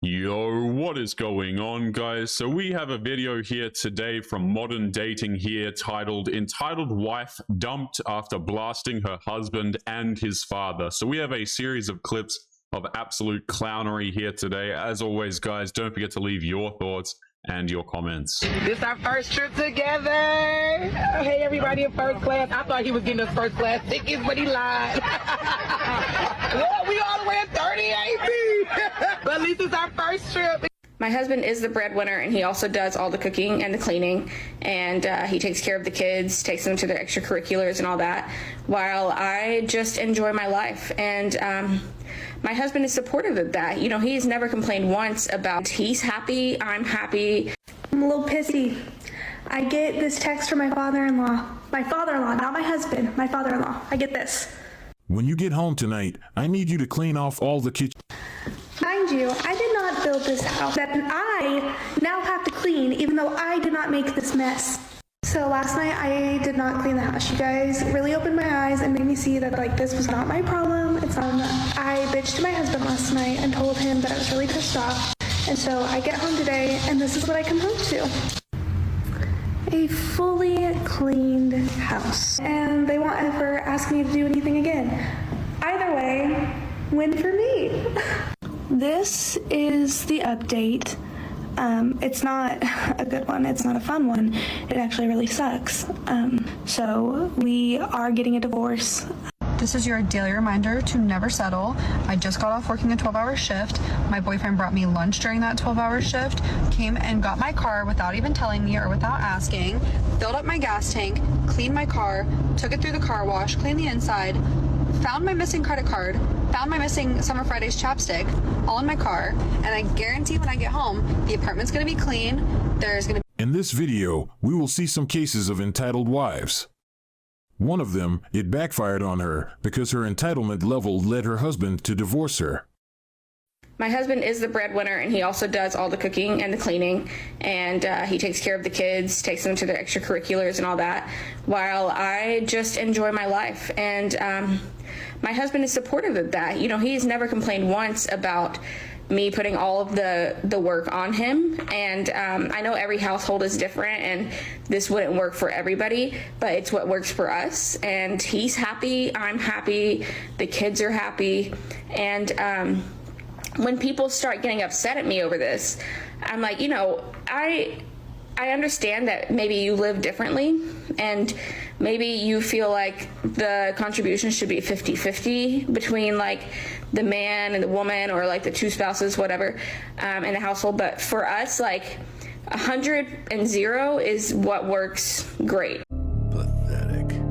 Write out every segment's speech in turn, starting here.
Yo, what is going on, guys? So we have a video here today from Modern Dating here titled Entitled Wife Dumped After Blasting Her Husband and His Father. So we have a series of clips of absolute clownery here today. As always, guys, don't forget to leave your thoughts and your comments. This is our first trip together. Hey, everybody in first class. I thought he was getting us first class tickets, but he lied. Well, we all the way at 38, but at least it's our first trip. My husband is the breadwinner, and he also does all the cooking and the cleaning, and he takes care of the kids, takes them to their extracurriculars and all that, while I just enjoy my life. And my husband is supportive of that. You know, he's never complained once about he's happy, I'm happy. I'm a little pissy. I get this text from my father-in-law. My father-in-law, not my husband, my father-in-law. I get this. When you get home tonight, I need you to clean off all the kitchen. Mind you, I did not build this house that I now have to clean, even though I did not make this mess. So last night I did not clean the house. You guys really opened my eyes and made me see that this was not my problem. It's I bitched to my husband last night and told him that I was really pissed off. And so I get home today and this is what I come home to. A fully cleaned house. And they won't ever ask me to do anything again. Either way, win for me. This is the update. It's not a good one. It's not a fun one. It actually really sucks. So we are getting a divorce. This is your daily reminder to never settle. I just got off working a 12-hour shift. My boyfriend brought me lunch during that 12-hour shift, came and got my car without even telling me or without asking, filled up my gas tank, cleaned my car, took it through the car wash, cleaned the inside, found my missing credit card, found my missing Summer Fridays chapstick, all in my car, and I guarantee when I get home, the apartment's gonna be clean, there's gonna be... In this video, we will see some cases of entitled wives. One of them, it backfired on her because her entitlement level led her husband to divorce her. My husband is the breadwinner, and he also does all the cooking and the cleaning, and he takes care of the kids, takes them to their extracurriculars and all that, while I just enjoy my life. And my husband is supportive of that. You know, he's never complained once about me putting all of the work on him. And I know every household is different and this wouldn't work for everybody, but it's what works for us. And he's happy, I'm happy, the kids are happy. And when people start getting upset at me over this, I'm like, you know, I understand that maybe you live differently and maybe you feel like the contribution should be 50-50 between the man and the woman, or the two spouses, whatever, in the household. But for us, 100 and 0 is what works great. Pathetic.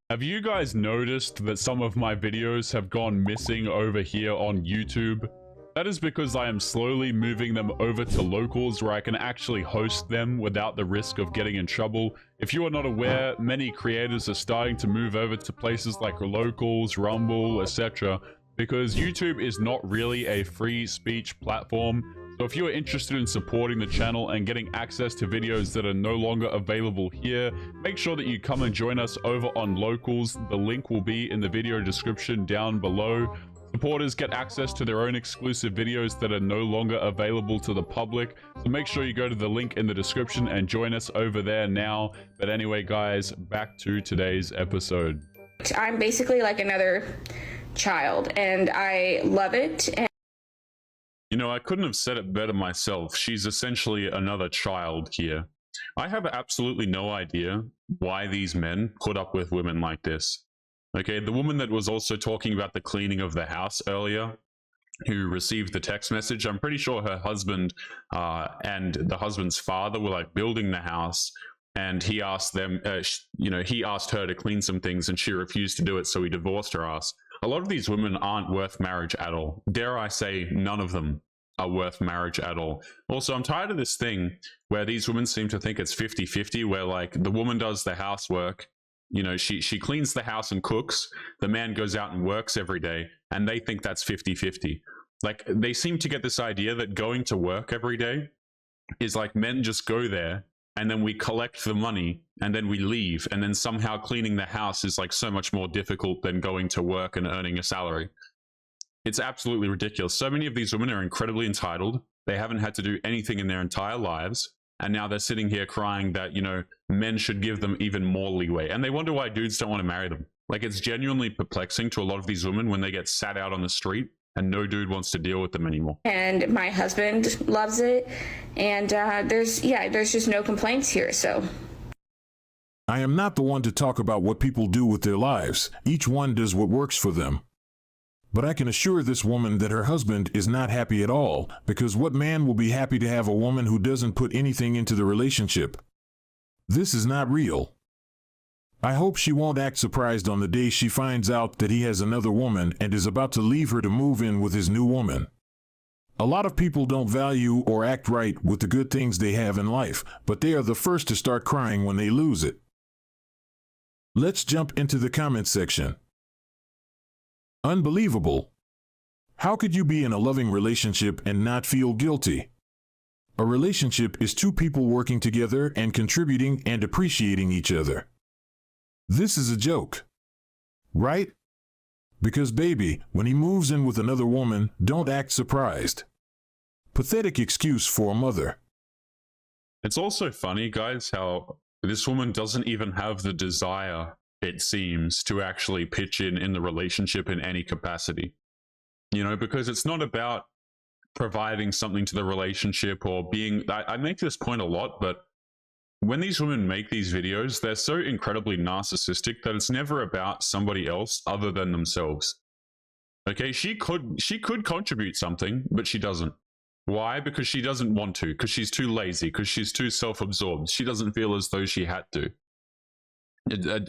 Have you guys noticed that some of my videos have gone missing over here on YouTube? That is because I am slowly moving them over to locals where I can actually host them without the risk of getting in trouble. If you are not aware, many creators are starting to move over to places like locals, Rumble, etc. because YouTube is not really a free speech platform. So if you are interested in supporting the channel and getting access to videos that are no longer available here, make sure that you come and join us over on locals. The link will be in the video description down below. Supporters get access to their own exclusive videos that are no longer available to the public. So make sure you go to the link in the description and join us over there now. But anyway, guys, back to today's episode. I'm basically like another child, and I love it. And you know, I couldn't have said it better myself. She's essentially another child here. I have absolutely no idea why these men put up with women like this. Okay, the woman that was also talking about the cleaning of the house earlier, who received the text message, I'm pretty sure her husband and the husband's father were building the house, and he asked them, he asked her to clean some things and she refused to do it, so he divorced her ass. A lot of these women aren't worth marriage at all. Dare I say, none of them are worth marriage at all. Also, I'm tired of this thing where these women seem to think it's 50-50, where the woman does the housework. You know, she cleans the house and cooks. The man goes out and works every day, and they think that's 50-50. They seem to get this idea that going to work every day is men just go there, and then we collect the money, and then we leave, and then somehow cleaning the house is so much more difficult than going to work and earning a salary. It's absolutely ridiculous. So many of these women are incredibly entitled. They haven't had to do anything in their entire lives. And now they're sitting here crying that, you know, men should give them even more leeway. And they wonder why dudes don't want to marry them. Like, it's genuinely perplexing to a lot of these women when they get sat out on the street and no dude wants to deal with them anymore. And my husband loves it. And there's just no complaints here. So I am not the one to talk about what people do with their lives. Each one does what works for them. But I can assure this woman that her husband is not happy at all, because what man will be happy to have a woman who doesn't put anything into the relationship? This is not real. I hope she won't act surprised on the day she finds out that he has another woman and is about to leave her to move in with his new woman. A lot of people don't value or act right with the good things they have in life, but they are the first to start crying when they lose it. Let's jump into the comment section. Unbelievable. How could you be in a loving relationship and not feel guilty? A relationship is two people working together and contributing and appreciating each other. This is a joke, right? Because baby, when he moves in with another woman, don't act surprised. Pathetic excuse for a mother. It's also funny, guys, how this woman doesn't even have the desire, it seems, to actually pitch in the relationship in any capacity. You know, because it's not about providing something to the relationship or being... I make this point a lot, but when these women make these videos, they're so incredibly narcissistic that it's never about somebody else other than themselves. Okay, she could contribute something, but she doesn't. Why? Because she doesn't want to, because she's too lazy, because she's too self-absorbed. She doesn't feel as though she had to.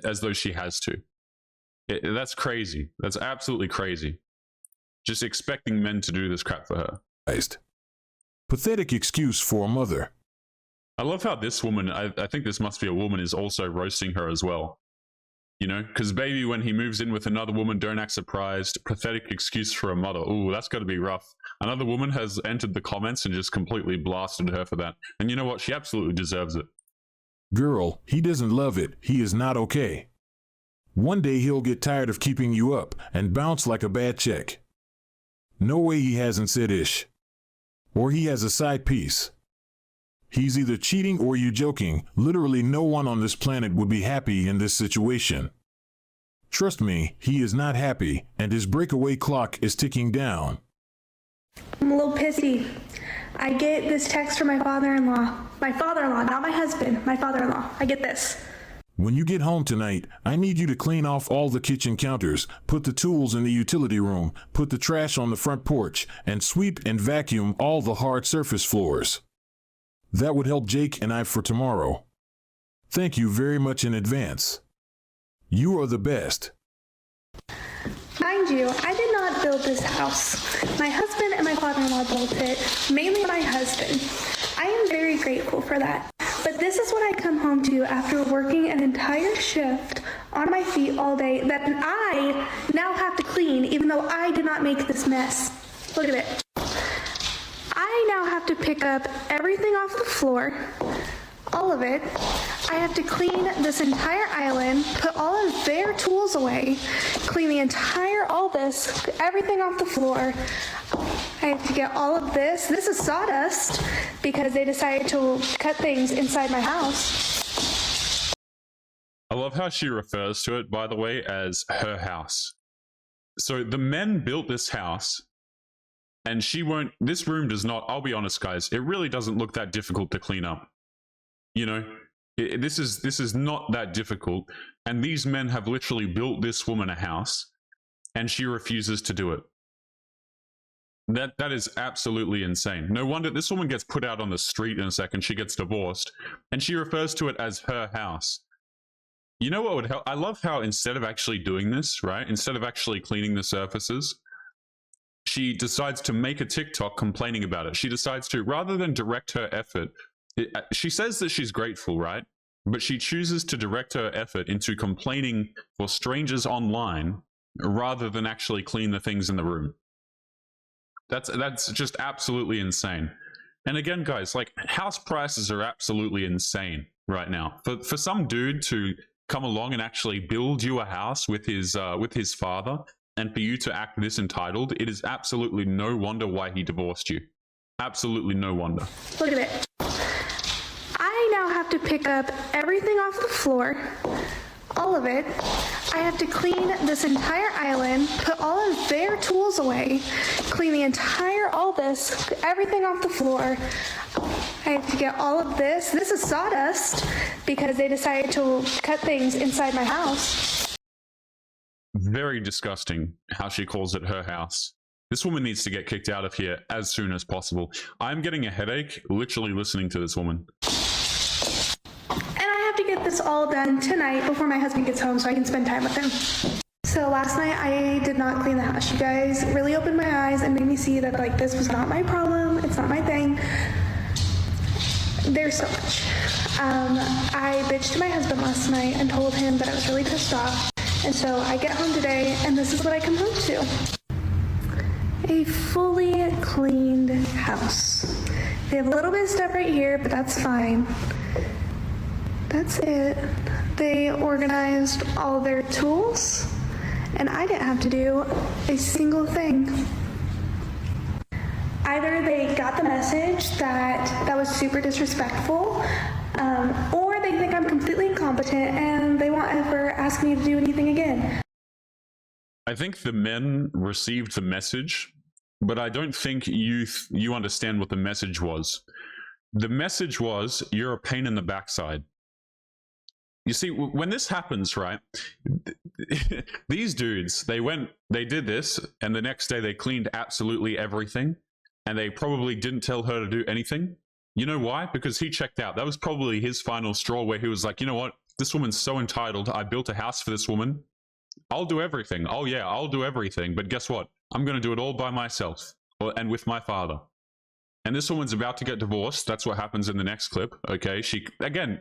As though she has to. That's crazy. That's absolutely crazy. Just expecting men to do this crap for her. Pathetic excuse for a mother. I love how this woman, I think this must be a woman, is also roasting her as well. You know, because baby, when he moves in with another woman, don't act surprised. Pathetic excuse for a mother. Ooh, that's got to be rough. Another woman has entered the comments and just completely blasted her for that. And you know what? She absolutely deserves it. Girl, he doesn't love it. He is not okay. One day he'll get tired of keeping you up and bounce like a bad check. No way he hasn't said ish. Or he has a side piece. He's either cheating or you joking. Literally no one on this planet would be happy in this situation. Trust me, he is not happy, and his breakaway clock is ticking down. I'm a little pissy. I get this text from my father-in-law. My father-in-law, not my husband, my father-in-law. I get this. When you get home tonight, I need you to clean off all the kitchen counters, put the tools in the utility room, put the trash on the front porch, and sweep and vacuum all the hard surface floors. That would help Jake and I for tomorrow. Thank you very much in advance. You are the best. Mind you, I did not build this house. My husband and my father-in-law built it, mainly my husband. I am very grateful for that. But this is what I come home to after working an entire shift on my feet all day that I now have to clean, even though I did not make this mess. Look at it. I now have to pick up everything off the floor, all of it. I have to clean this entire island, put all of their tools away, clean the entire, all this, everything off the floor. I have to get all of this. This is sawdust because they decided to cut things inside my house. I love how she refers to it, by the way, as her house. So the men built this house, and she won't, this room does not, I'll be honest, guys, it really doesn't look that difficult to clean up. You know, this is not that difficult, and these men have literally built this woman a house, and she refuses to do it. That is absolutely insane. No wonder this woman gets put out on the street in a second. She gets divorced, and she refers to it as her house. You know what would help? I love how instead of actually doing this, right, instead of actually cleaning the surfaces, she decides to make a TikTok complaining about it. She decides to, rather than direct her effort, she says that she's grateful, right? But she chooses to direct her effort into complaining for strangers online rather than actually clean the things in the room. That's just absolutely insane. And again, guys, like, house prices are absolutely insane right now. For some dude to come along and actually build you a house with his father and for you to act this entitled, it is absolutely no wonder why he divorced you. Absolutely no wonder. Look at it. I now have to pick up everything off the floor, all of it. I have to clean this entire island, put all of their tools away, clean the entire, all this, everything off the floor. I have to get all of this. This is sawdust because they decided to cut things inside my house. Very disgusting how she calls it her house. This woman needs to get kicked out of here as soon as possible. I'm getting a headache literally listening to this woman. And I have to get this all done tonight before my husband gets home so I can spend time with him. So last night I did not clean the house. You guys really opened my eyes and made me see that like this was not my problem. It's not my thing. There's so much. I bitched to my husband last night and told him that I was really pissed off. And so I get home today and this is what I come home to. A fully cleaned house. They have a little bit of stuff right here, but that's fine. That's it. They organized all their tools, and I didn't have to do a single thing. Either they got the message that was super disrespectful, or they think I'm completely incompetent and they won't ever ask me to do anything again. I think the men received the message, but I don't think you understand what the message was. The message was, you're a pain in the backside. You see, when this happens, right, these dudes, they did this, and the next day they cleaned absolutely everything, and they probably didn't tell her to do anything. You know why? Because he checked out. That was probably his final straw where he was like, you know what? This woman's so entitled. I built a house for this woman. I'll do everything. Oh yeah, I'll do everything. But guess what? I'm going to do it all by myself and with my father. And this woman's about to get divorced. That's what happens in the next clip. Okay.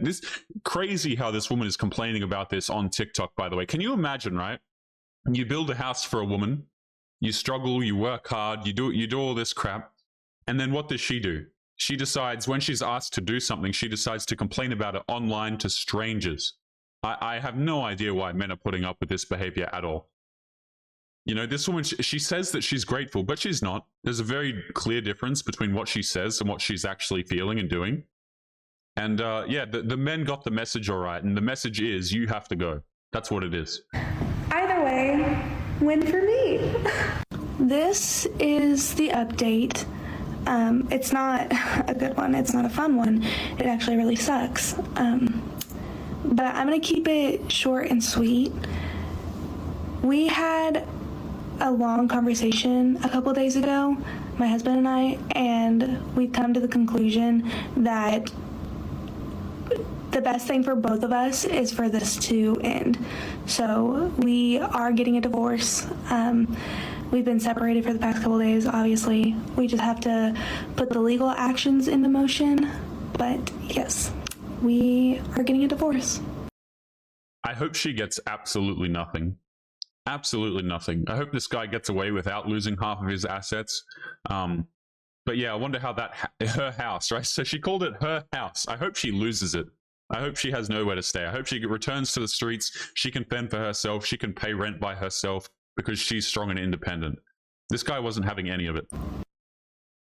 This crazy how this woman is complaining about this on TikTok, by the way. Can you imagine, right? You build a house for a woman, you struggle, you work hard, you do all this crap. And then what does she do? She decides when she's asked to do something, she decides to complain about it online to strangers. I have no idea why men are putting up with this behavior at all. You know, this woman, she says that she's grateful, but she's not. There's a very clear difference between what she says and what she's actually feeling and doing. And yeah, the men got the message all right. And the message is, you have to go. That's what it is. Either way, win for me. This is the update. It's not a good one. It's not a fun one. It actually really sucks. But I'm going to keep it short and sweet. We had a long conversation a couple days ago, my husband and I, and we've come to the conclusion that the best thing for both of us is for this to end. So we are getting a divorce. We've been separated for the past couple days, obviously. We just have to put the legal actions into motion. But yes, we are getting a divorce. I hope she gets absolutely nothing. Absolutely nothing. I hope this guy gets away without losing half of his assets. But yeah, I wonder how her house, right? So she called it her house. I hope she loses it. I hope she has nowhere to stay. I hope she returns to the streets. She can fend for herself. She can pay rent by herself because she's strong and independent. This guy wasn't having any of it.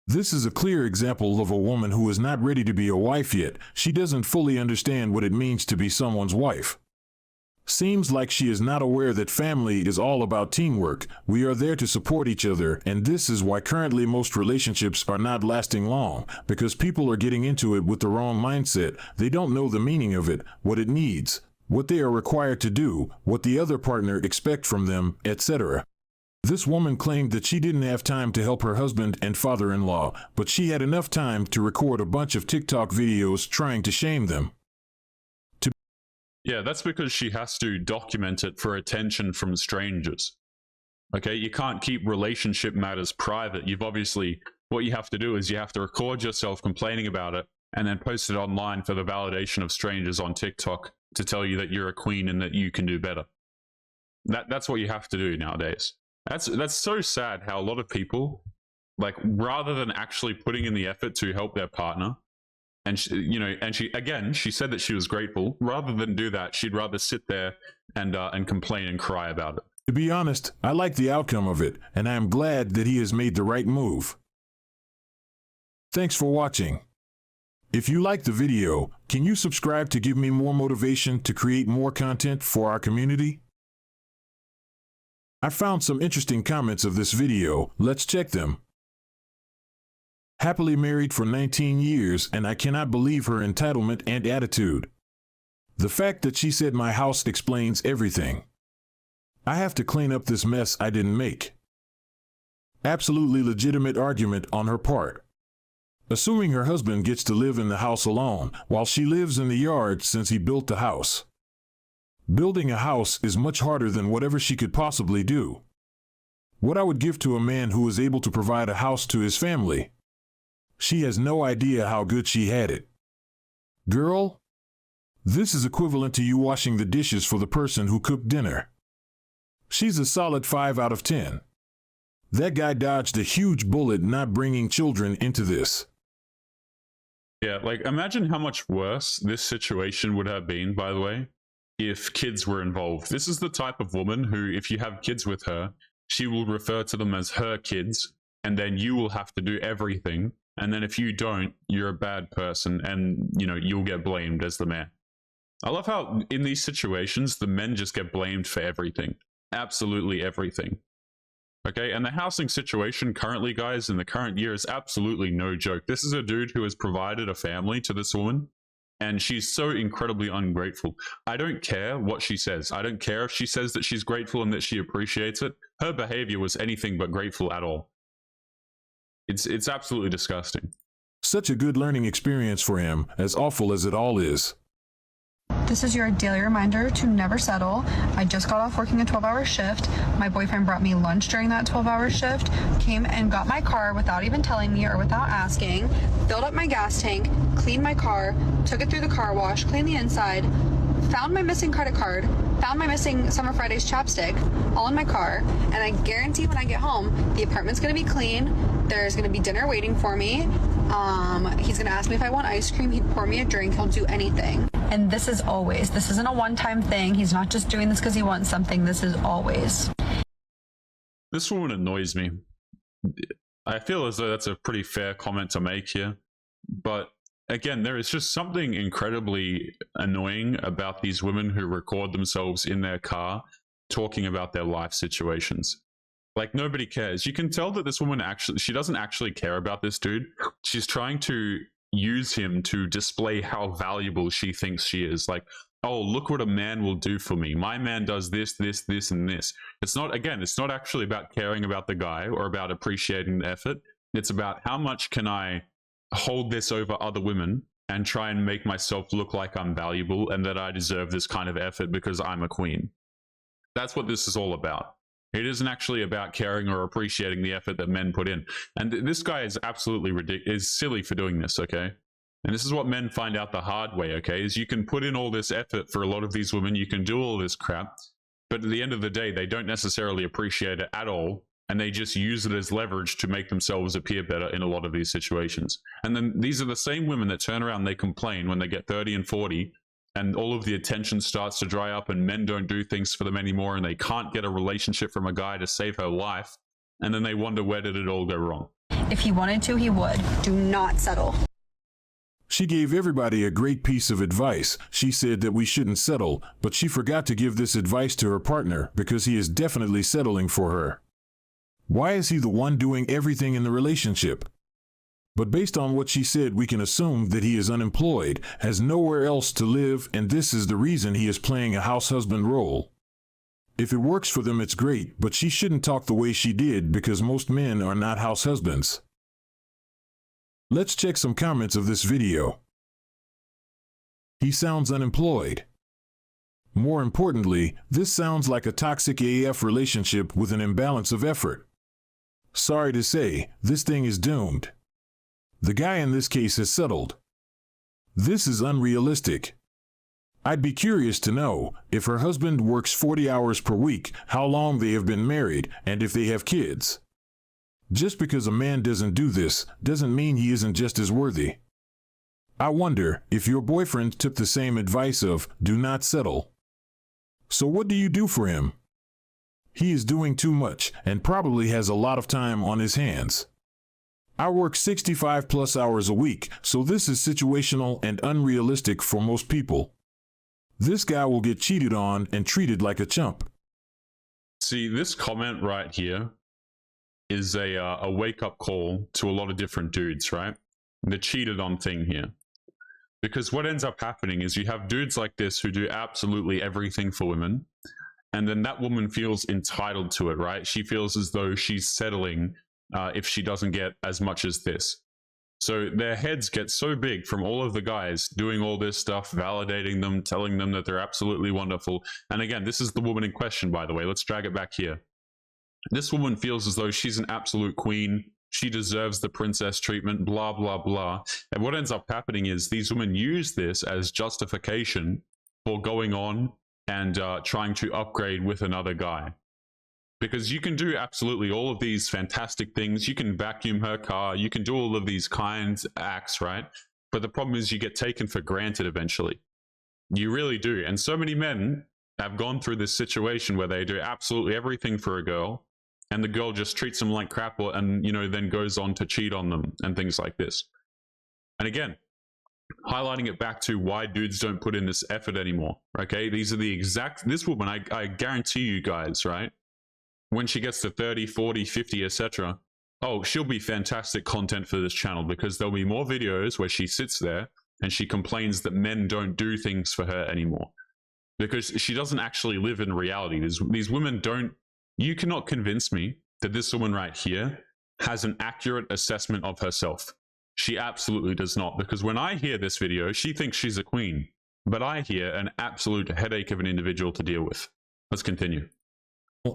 This is a clear example of a woman who is not ready to be a wife yet. She doesn't fully understand what it means to be someone's wife. Seems like she is not aware that family is all about teamwork. We are there to support each other, and this is why currently most relationships are not lasting long, because people are getting into it with the wrong mindset. They don't know the meaning of it, what it needs, what they are required to do, what the other partner expects from them, etc. This woman claimed that she didn't have time to help her husband and father-in-law, but she had enough time to record a bunch of TikTok videos trying to shame them. Yeah, that's because she has to document it for attention from strangers. Okay, you can't keep relationship matters private. What you have to do is you have to record yourself complaining about it and then post it online for the validation of strangers on TikTok to tell you that you're a queen and that you can do better. That's what you have to do nowadays. That's so sad how a lot of people, like, rather than actually putting in the effort to help their partner, and she said that she was grateful. Rather than do that, she'd rather sit there and complain and cry about it. To be honest, I like the outcome of it, and I am glad that he has made the right move. Thanks for watching. If you liked the video, can you subscribe to give me more motivation to create more content for our community? I found some interesting comments of this video. Let's check them. Happily married for 19 years, and I cannot believe her entitlement and attitude. The fact that she said my house explains everything. I have to clean up this mess I didn't make. Absolutely legitimate argument on her part. Assuming her husband gets to live in the house alone, while she lives in the yard since he built the house. Building a house is much harder than whatever she could possibly do. What I would give to a man who is able to provide a house to his family. She has no idea how good she had it. Girl, this is equivalent to you washing the dishes for the person who cooked dinner. She's a solid 5 out of 10. That guy dodged a huge bullet not bringing children into this. Yeah, like imagine how much worse this situation would have been, by the way, if kids were involved. This is the type of woman who, if you have kids with her, she will refer to them as her kids, and then you will have to do everything. And then if you don't, you're a bad person, and you'll get blamed as the man. I love how in these situations, the men just get blamed for everything. Absolutely everything. Okay, and the housing situation currently, guys, in the current year is absolutely no joke. This is a dude who has provided a family to this woman, and she's so incredibly ungrateful. I don't care what she says. I don't care if she says that she's grateful and that she appreciates it. Her behavior was anything but grateful at all. It's absolutely disgusting. Such a good learning experience for him, as awful as it all is. This is your daily reminder to never settle. I just got off working a 12-hour shift. My boyfriend brought me lunch during that 12-hour shift, came and got my car without even telling me or without asking, filled up my gas tank, cleaned my car, took it through the car wash, cleaned the inside, found my missing credit card, found my missing Summer Fridays chapstick, all in my car, and I guarantee when I get home, the apartment's gonna be clean, there's gonna be dinner waiting for me, he's gonna ask me if I want ice cream, he'd pour me a drink, he'll do anything. And this is always. This isn't a one-time thing. He's not just doing this because he wants something. This is always. This woman annoys me. I feel as though that's a pretty fair comment to make here. But again, there is just something incredibly annoying about these women who record themselves in their car talking about their life situations. Like, nobody cares. You can tell that this woman she doesn't actually care about this dude. She's trying to use him to display how valuable she thinks she is. Like, oh, look what a man will do for me. My man does this, this, this, and this. It's not actually about caring about the guy or about appreciating the effort. It's about how much can I hold this over other women and try and make myself look like I'm valuable and that I deserve this kind of effort because I'm a queen. That's what this is all about. It isn't actually about caring or appreciating the effort that men put in. And this guy is absolutely ridiculous, is silly for doing this, okay? And this is what men find out the hard way, okay? Is you can put in all this effort for a lot of these women, you can do all this crap, but at the end of the day, they don't necessarily appreciate it at all, and they just use it as leverage to make themselves appear better in a lot of these situations. And then these are the same women that turn around and they complain when they get 30 and 40, and all of the attention starts to dry up and men don't do things for them anymore and they can't get a relationship from a guy to save her life. And then they wonder, where did it all go wrong? If he wanted to, he would. Do not settle. She gave everybody a great piece of advice. She said that we shouldn't settle, but she forgot to give this advice to her partner because he is definitely settling for her. Why is he the one doing everything in the relationship? But based on what she said, we can assume that he is unemployed, has nowhere else to live, and this is the reason he is playing a house husband role. If it works for them, it's great, but she shouldn't talk the way she did because most men are not house husbands. Let's check some comments of this video. He sounds unemployed. More importantly, this sounds like a toxic AF relationship with an imbalance of effort. Sorry to say, this thing is doomed. The guy in this case has settled. This is unrealistic. I'd be curious to know, if her husband works 40 hours per week, how long they have been married, and if they have kids. Just because a man doesn't do this, doesn't mean he isn't just as worthy. I wonder if your boyfriend took the same advice of, do not settle. So what do you do for him? He is doing too much and probably has a lot of time on his hands. I work 65 plus hours a week, so this is situational and unrealistic for most people. This guy will get cheated on and treated like a chump. See, this comment right here is a wake-up call to a lot of different dudes, right? The cheated on thing here. Because what ends up happening is you have dudes like this who do absolutely everything for women, and then that woman feels entitled to it, right? She feels as though she's settling if she doesn't get as much as this. So their heads get so big from all of the guys doing all this stuff, validating them, telling them that they're absolutely wonderful. And again, this is the woman in question, by the way. Let's drag it back here. This woman feels as though she's an absolute queen. She deserves the princess treatment, blah, blah, blah. And what ends up happening is these women use this as justification for going on and trying to upgrade with another guy. Because you can do absolutely all of these fantastic things. You can vacuum her car. You can do all of these kinds of acts, right? But the problem is you get taken for granted eventually. You really do. And so many men have gone through this situation where they do absolutely everything for a girl, and the girl just treats them like crap, and then goes on to cheat on them and things like this. And again, highlighting it back to why dudes don't put in this effort anymore. Okay, these are this woman, I guarantee you guys, right? When she gets to 30, 40, 50, etc., oh, she'll be fantastic content for this channel, because there'll be more videos where she sits there and she complains that men don't do things for her anymore. Because she doesn't actually live in reality. These women don't, you cannot convince me that this woman right here has an accurate assessment of herself. She absolutely does not, because when I hear this video, she thinks she's a queen, but I hear an absolute headache of an individual to deal with. Let's continue.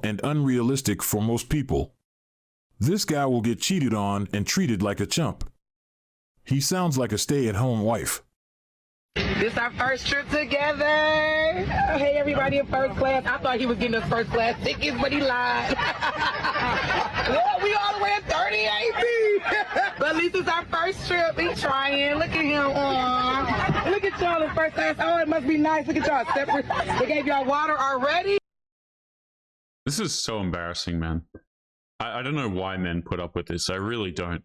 And unrealistic for most people. This guy will get cheated on and treated like a chump. He sounds like a stay-at-home wife. This our first trip together. Oh, hey, everybody in first class. I thought he was getting us first class tickets, but he lied. Well, we all the way at 38B. But at least it's our first trip. He's trying. Look at him. Aww. Look at y'all in first class. Oh, it must be nice. Look at y'all separate. They gave y'all water already. This is so embarrassing, man. I don't know why men put up with this. I really don't.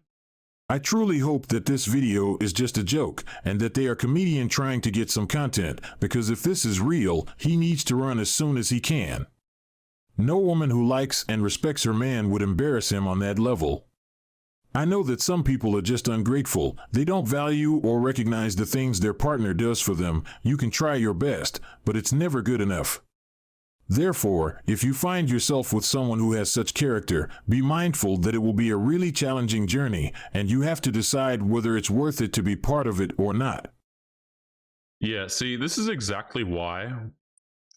I truly hope that this video is just a joke and that they are comedian trying to get some content, because if this is real, he needs to run as soon as he can. No woman who likes and respects her man would embarrass him on that level. I know that some people are just ungrateful. They don't value or recognize the things their partner does for them. You can try your best, but it's never good enough. Therefore, if you find yourself with someone who has such character, be mindful that it will be a really challenging journey, and you have to decide whether it's worth it to be part of it or not. Yeah, see, this is exactly why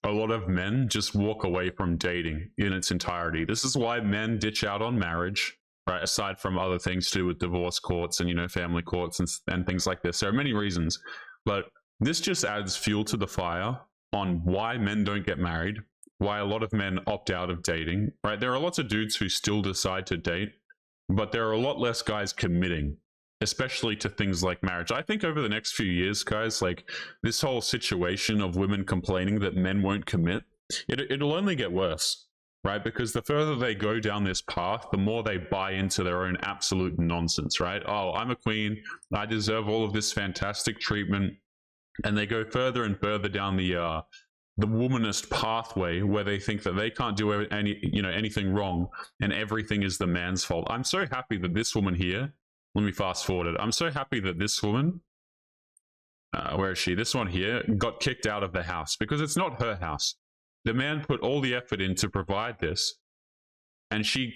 a lot of men just walk away from dating in its entirety. This is why men ditch out on marriage, right? Aside from other things to do with divorce courts and, family courts and things like this. There are many reasons, but this just adds fuel to the fire on why men don't get married, why a lot of men opt out of dating, right? There are lots of dudes who still decide to date, but there are a lot less guys committing, especially to things like marriage. I think over the next few years, guys, like this whole situation of women complaining that men won't commit, it'll only get worse, right? Because the further they go down this path, the more they buy into their own absolute nonsense, right? Oh, I'm a queen. I deserve all of this fantastic treatment. And they go further and further down the womanist pathway, where they think that they can't do anything wrong and everything is the man's fault. I'm so happy that this woman here, let me fast forward it. I'm so happy that this woman, where is she? This one here got kicked out of the house because it's not her house. The man put all the effort in to provide this. And she,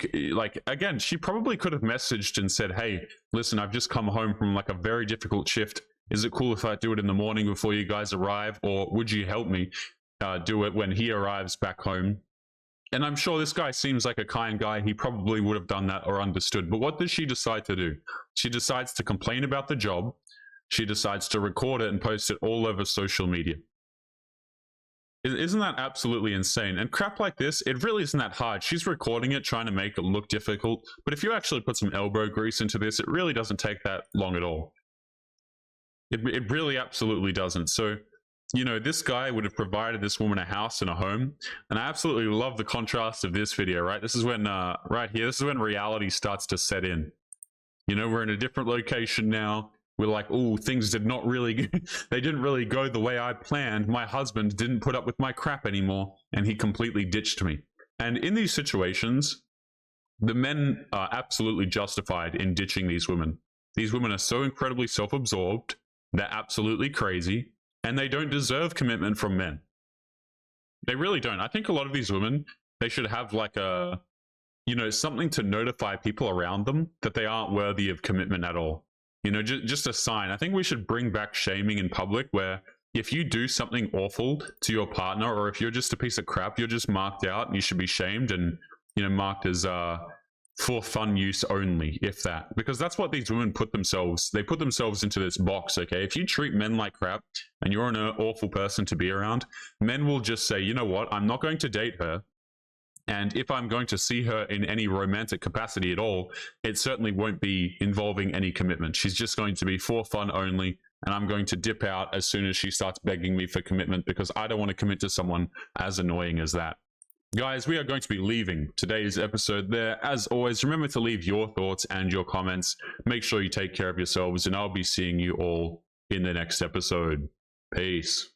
again, she probably could have messaged and said, hey, listen, I've just come home from a very difficult shift. Is it cool if I do it in the morning before you guys arrive? Or would you help me do it when he arrives back home? And I'm sure this guy seems like a kind guy. He probably would have done that or understood. But what does she decide to do? She decides to complain about the job. She decides to record it and post it all over social media. Isn't that absolutely insane? And crap like this, it really isn't that hard. She's recording it, trying to make it look difficult. But if you actually put some elbow grease into this, it really doesn't take that long at all. It really absolutely doesn't. So you know, this guy would have provided this woman a house and a home. And I absolutely love the contrast of this video, right? This is when, right here, this is when reality starts to set in. You know, we're in a different location now. We're like, oh, things did not really, they didn't really go the way I planned. My husband didn't put up with my crap anymore, and he completely ditched me. And in these situations, the men are absolutely justified in ditching these women. These women are so incredibly self-absorbed, they're absolutely crazy, and they don't deserve commitment from men. They really don't. I think a lot of these women, they should have like a, you know, something to notify people around them that they aren't worthy of commitment at all. You know, just a sign. I think we should bring back shaming in public, where if you do something awful to your partner, or if you're just a piece of crap, you're just marked out and you should be shamed and, you know, marked as for fun use only, if that. Because that's what these women put themselves into this box, okay? If you treat men like crap and you're an awful person to be around, men will just say, you know what, I'm not going to date her. And if I'm going to see her in any romantic capacity at all, it certainly won't be involving any commitment. She's just going to be for fun only, and I'm going to dip out as soon as she starts begging me for commitment, because I don't want to commit to someone as annoying as that. Guys, we are going to be leaving today's episode there. As always, remember to leave your thoughts and your comments. Make sure you take care of yourselves, and I'll be seeing you all in the next episode. Peace.